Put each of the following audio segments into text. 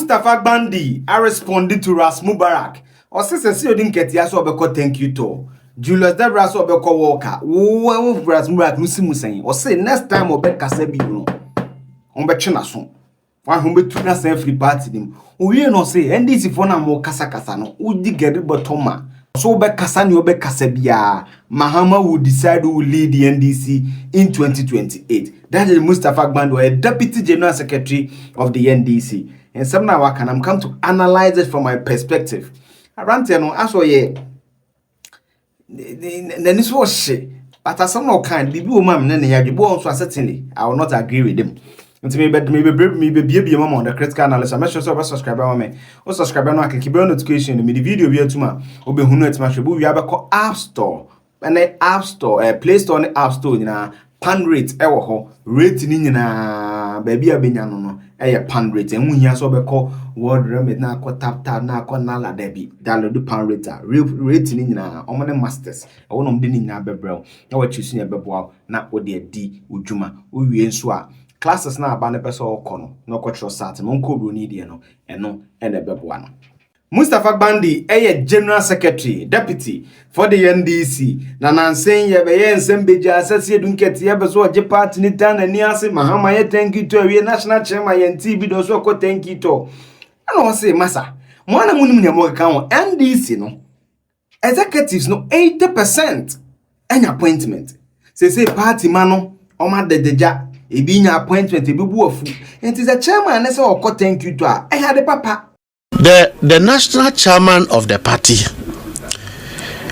Mustapha Gbande I responded to Ras Mubarak. Or says Asiedu Nketiah so obeko thank you to. Julius Debrah so obeko walker. Wo Ras Mubarak musimu saying. Or say next time obeka sebi no. Ombe chena so. Wan humbe tuna say free party dim. We no say NDC for na mo kasa no. Udi geri botoma. So obeka ni obeka sebia. Mahama will decide who will lead the NDC in 2028. That is Mustapha Gbande, a Deputy General Secretary of the NDC. And some now I can come to analyze it from my perspective. Around there, no, as well, yeah. Then this was shit. But as some no kind, the blue mom, then the boy certainly, I will not agree with them. And maybe be a mom on the critical analysis. I'm sure so subscriber on me. Or subscriber no, I can keep your notification. The video be to my obe who know much. We have a App Store. And the App Store, Play Store on the App Store, you know, pan rate, rating in baby no pan rate. And when you so be call word remit na ko tap na ko nala debi. Download pan rate, rating in omane masters. I want them in na bebrel. Now what you see bebo na ode di ujuma. Uwie nso a classes na aba ne pese okono. No cultural sat. Mon ko bro ni die no. Eno ene bebo no. Mustapha Gbande, General Secretary, Deputy for the NDC. Na saying ye be nsembeja Asiedu Nketiah be so je party ni tan ani ase Mahama ye thank you to we national chairman ye TV do so ko thank you to. Ana say masa, mo na munim ne mo kan NDC no. Executives no 80% any appointment. Say party man no o ma dedeja e bi nya appointment e bi bu afu. It is a chairman na say o ko thank you to a. E had the papa. The national chairman of the party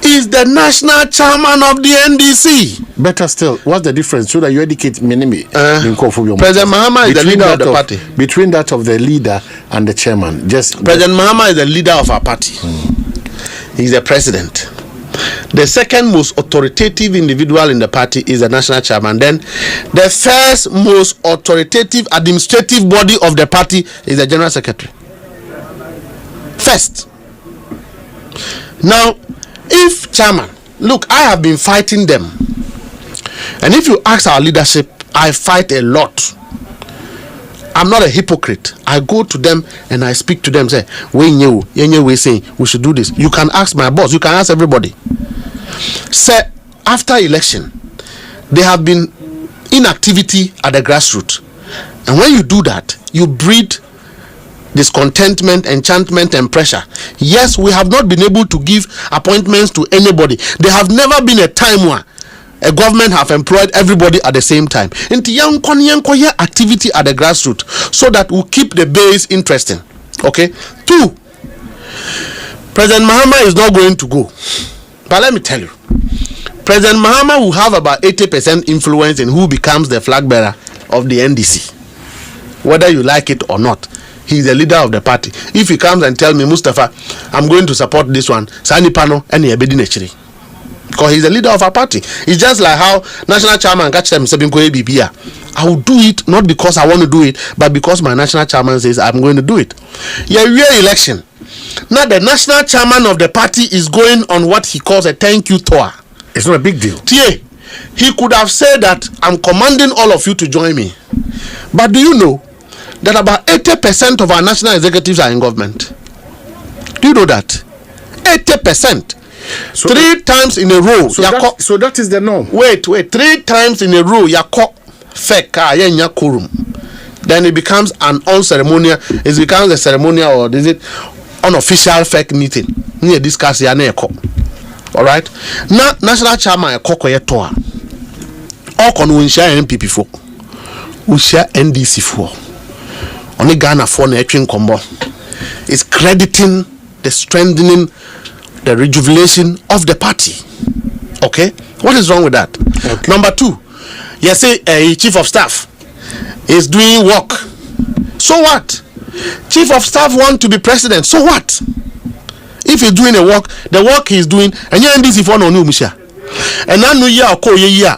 is the national chairman of the NDC. Better still, what's the difference so that you educate me? President Mahama is the leader of the party. Between that of the leader and the chairman, President Mahama is the leader of our party. He's the president. The second most authoritative individual in the party is the national chairman. Then the first most authoritative administrative body of the party is the general secretary. First. Now, if chairman, look, I have been fighting them. And if you ask our leadership, I fight a lot. I'm not a hypocrite. I go to them and I speak to them, say, we saying we should do this. You can ask my boss, you can ask everybody. Say, after election, there have been inactivity at the grassroots. And when you do that, you breed discontentment, enchantment, and pressure. Yes, we have not been able to give appointments to anybody. There have never been a time where a government have employed everybody at the same time. Into young activity at the grassroots so that we keep the base interesting. Okay. 2, President Mahama is not going to go. But let me tell you, President Mahama will have about 80% influence in who becomes the flag bearer of the NDC, whether you like it or not. He's the leader of the party. If he comes and tells me, Mustapha, I'm going to support this one, Sani Pano, and because he's the leader of our party. It's just like how national chairman catch them I will do it not because I want to do it, but because my national chairman says I'm going to do it. Yeah, real election. Now the national chairman of the party is going on what he calls a thank you tour. It's not a big deal. He could have said that I'm commanding all of you to join me. But do you know that about 80% of our national executives are in government? Do you know that? 80%. So 3 times in a row. So that is the norm. Wait. 3 times in a row, then it becomes an unceremonial. It becomes a ceremonial or is it unofficial fake meeting? We discuss here. All right. Now, national chairman a kokoye toa. All can we share NPP for? We share NDC for. Only Ghana for na combo is crediting the strengthening, the rejuvenation of the party. Okay, what is wrong with that? Okay. Number 2, you say a chief of staff is doing work. So what? Chief of staff want to be president. So what? If he's doing the work he's doing, and you're NDC for no new Misha, and now new year or year.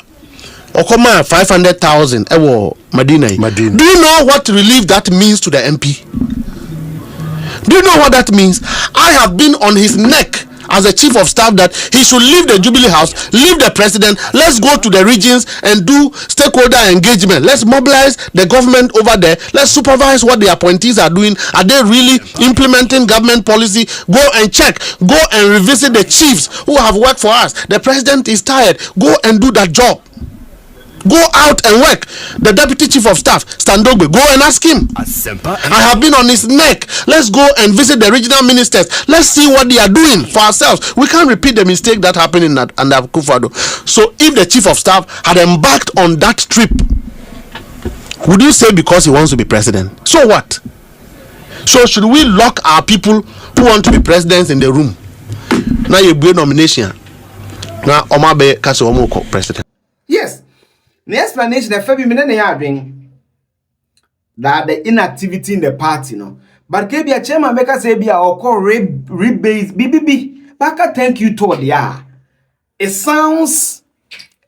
Okoma 500,000 Madina. Do you know what relief that means to the MP? Do you know what that means? I have been on his neck as a chief of staff that he should leave the Jubilee House, leave the president. Let's go to the regions and do stakeholder engagement. Let's mobilize the government over there. Let's supervise what the appointees are doing. Are they really implementing government policy? Go and check. Go and revisit the chiefs who have worked for us. The president is tired. Go and do that job. Go out and work. The deputy chief of staff, Standogbe, go and ask him. I have been on his neck. Let's go and visit the regional ministers. Let's see what they are doing for ourselves. We can't repeat the mistake that happened in under Akufo-Addo. So if the chief of staff had embarked on that trip, would you say because he wants to be president? So what? So should we lock our people who want to be presidents in the room? Now you be nomination. Now Omabe Kasi Omoko president. Yes. The explanation that Fabi Minene having that the inactivity in the party, no. But kebi a chairman make us say be or call rebase BBB. Baka thank you to the It sounds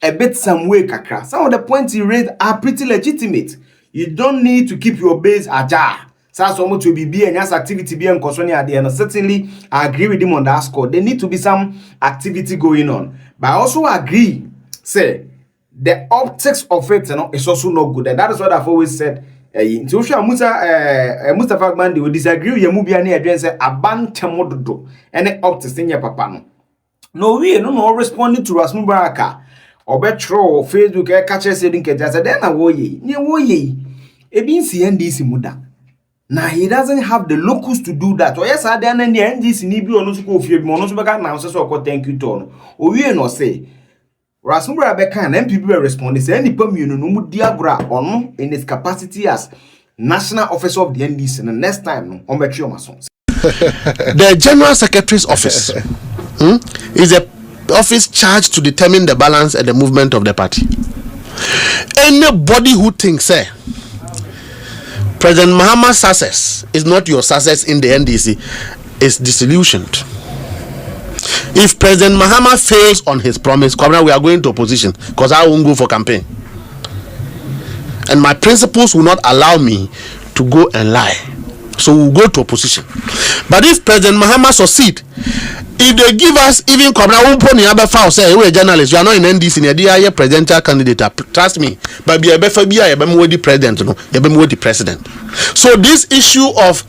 a bit some way kakra. Some of the points you raised are pretty legitimate. You don't need to keep your base ajar. So much to be and yes activity be and concerning at the end. Certainly I agree with him on that score. There need to be some activity going on. But I also agree, say the optics of it, you know, is also not good, and that is what I've always said. Mustapha Gbande will disagree with Yamubi and address a ban temodo and the optics in your papa. No, we no responding to Ras Mubarak or betro Facebook catch Asiedu Nketiah. Then I woye, NDC muda. Now he doesn't have the locals to do that. Or yes, I then the NDC need be on go fear monosubaka now so thank you to. Or we no say. Ras Mubarak and MP will respond. Say any permuno no diagra on in his capacity as national officer of the NDC. And the next time on betray my sons. The General Secretary's office is a office charged to determine the balance and the movement of the party. Anybody who thinks President Mahama's success is not your success in the NDC is disillusioned. If President Mahama fails on his promise, we are going to opposition because I won't go for campaign. And my principles will not allow me to go and lie. So we'll go to opposition. But if President Mahama succeed, if they give us even say we're journalists, you are not in NDC, you are presidential candidate. Trust me, but be a president, the president. So this issue of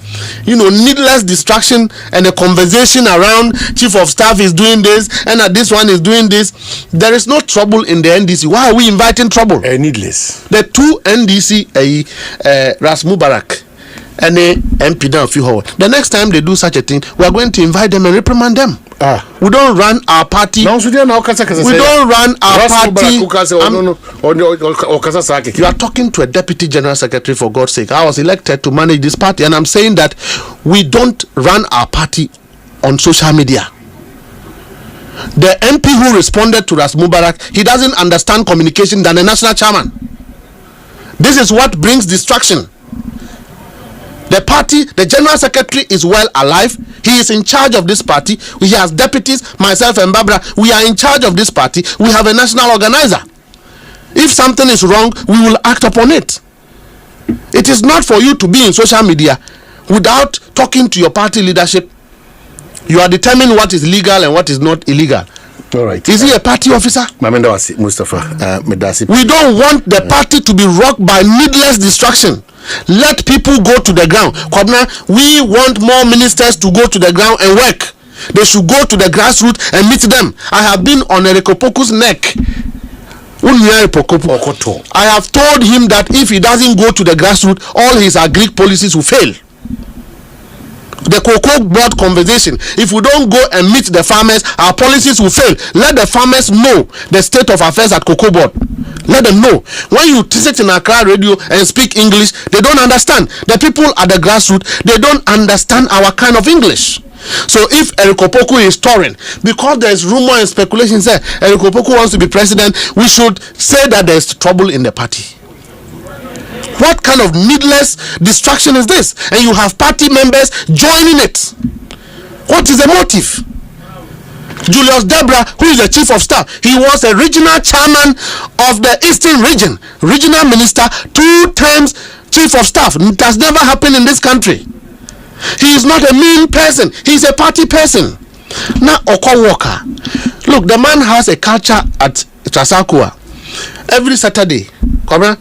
needless distraction and the conversation around chief of staff is doing this and this one is doing this, there is no trouble in the NDC. Why are we inviting trouble? Needless. The two NDC, Ras Mubarak and the MP down the next time they do such a thing, we are going to invite them and reprimand them. We don't run our party. We don't run our party. You are talking to a deputy general secretary, for God's sake. I was elected to manage this party, and I'm saying that we don't run our party on social media. The MP who responded to Ras Mubarak, he doesn't understand communication than the national chairman. This is what brings distraction. The party, the general secretary is well alive. He is in charge of this party. He has deputies, myself and Barbara. We are in charge of this party. We have a national organizer. If something is wrong, we will act upon it. It is not for you to be in social media without talking to your party leadership. You are determining what is legal and what is not illegal. All right. Is he a party officer? Mustapha. We don't want the party to be rocked by needless distraction. Let people go to the ground. We want more ministers to go to the ground and work. They should go to the grassroots and meet them. I have been on Erikopoku's neck. I have told him that if he doesn't go to the grassroots, all his agric policies will fail. The cocoa board conversation, if we don't go and meet the farmers, our policies will fail. Let the farmers know the state of affairs at cocoa board. Let them know. When you sit in Accra radio and speak English, they don't understand. The people at the grassroots, they don't understand our kind of English. So if Erikopoku is touring, because there's rumor and speculation say Erikopoku wants to be president, we should say that there's trouble in the party. What kind of needless distraction is this? And you have party members joining it. What is the motive? Julius Debrah, who is the chief of staff, he was a regional chairman of the Eastern region, regional minister, 2 times chief of staff. It has never happened in this country. He is not a mean person. He is a party person. Now, Oko Walker. Look, the man has a culture at Trasakua. Every Saturday, come on,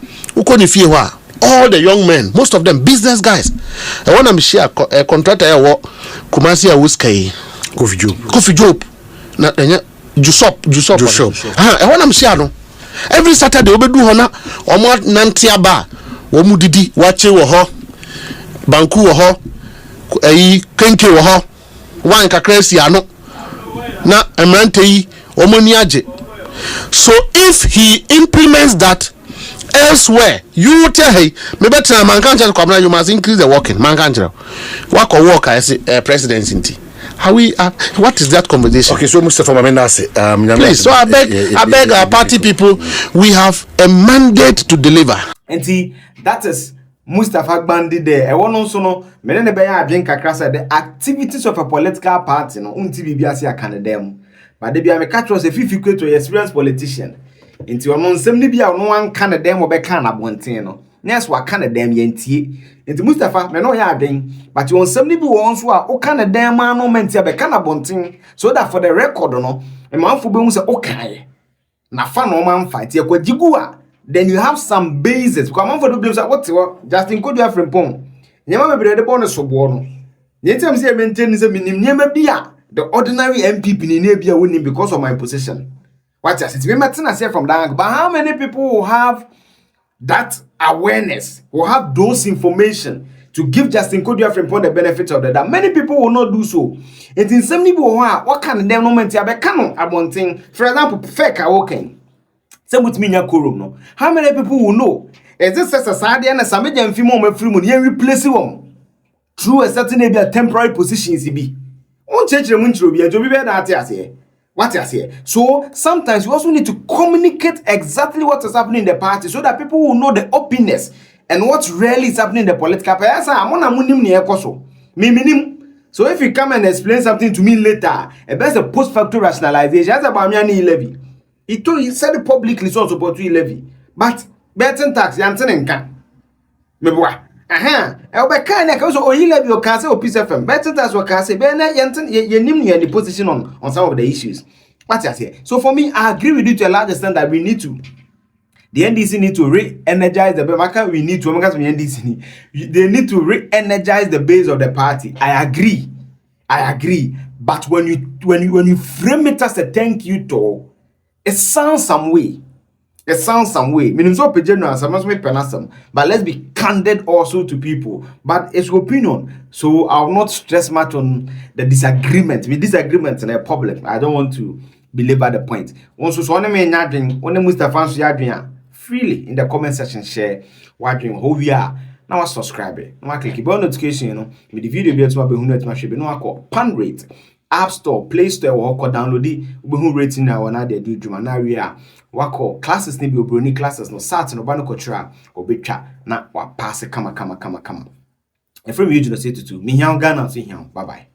all the young men, most of them business guys. I want to share a contractor here, Kumasi Awuskay, Kofi Job, Jusop. I want to share no. Every Saturday, we do hona, omo nantiaba, womu didi, wache woho, banku woho, kenke woho, wan kakresi ano, na emrante yi, omo niaje. So if he implements that elsewhere, you tell hey, maybe you must increase the working. Work or work as presidency. How we what is that conversation? Okay, so Mustapha Gbande, please, so I beg our party people, we have a mandate to deliver. And see, that is Mustapha Gbande there. I want also know me ne be ya adwen kakra say the activities of a political party no unti bibia se akane dem. But they be a catch was a 50 to experienced politician. Into on some Libya, no one can a dem or becan abontin. Yes, what can a dem yentie. Into Mustapha, me no ya ding, but you want some Libya ones who are o can a dem man no mentia becana bontin, so that for the record, no, a man for bones okay. Na fan no man fight ya kwa jigua. Then you have some bases. Come on for the blues at what Justin could you have from Pong. Never be the bonus of one. Yet I'm saying maintenance a minimum beer. The ordinary MP in India winning because of my position. What is it? We met from that. But how many people will have that awareness, will have those information to give Justin Kodia from the benefits of the that? Many people will not do so. It in some people who are what kind of them moment ya be canon about thing. For example, fake walking. Same with me no. How many people will know? Is this a society and a Samidian female free money replace them through a certain maybe temporary positions be? On change the munch will be a job better. What I say. So sometimes you also need to communicate exactly what is happening in the party so that people will know the openness and what really is happening in the political party. So if you come and explain something to me later, about the post-facto rationalization, that's about me levy. He said it publicly, so support to levy. But better tax, Yansen can. Meboa. Elbeka na kaso oyile bi o kan say o peace FM better that's what can say be na yenim the position on some of the issues. What you say? So for me, I agree with you to a large extent that we need to the NDC need to re-energize the base. We need to NDC they need to re-energize the base of the party. I agree. But when you frame it as a thank you talk, it sounds some way. Meaning so general, but let's be candid also to people. But it's opinion. So I will not stress much on the disagreement. With disagreements in the public, I don't want to belabor the point. Also, so on Mustapha freely in the comment section share what dream who we are. Now subscribe. Now click the bell notification. With the video be to be no pan rate. App Store, Play Store, or download it. We rating now and they do now we are. Wako classes ni bi obroni classes no sat no ba no kotra obetwa na wa pass kama. Efrem you just say to me hian Ghana so hian. Bye bye.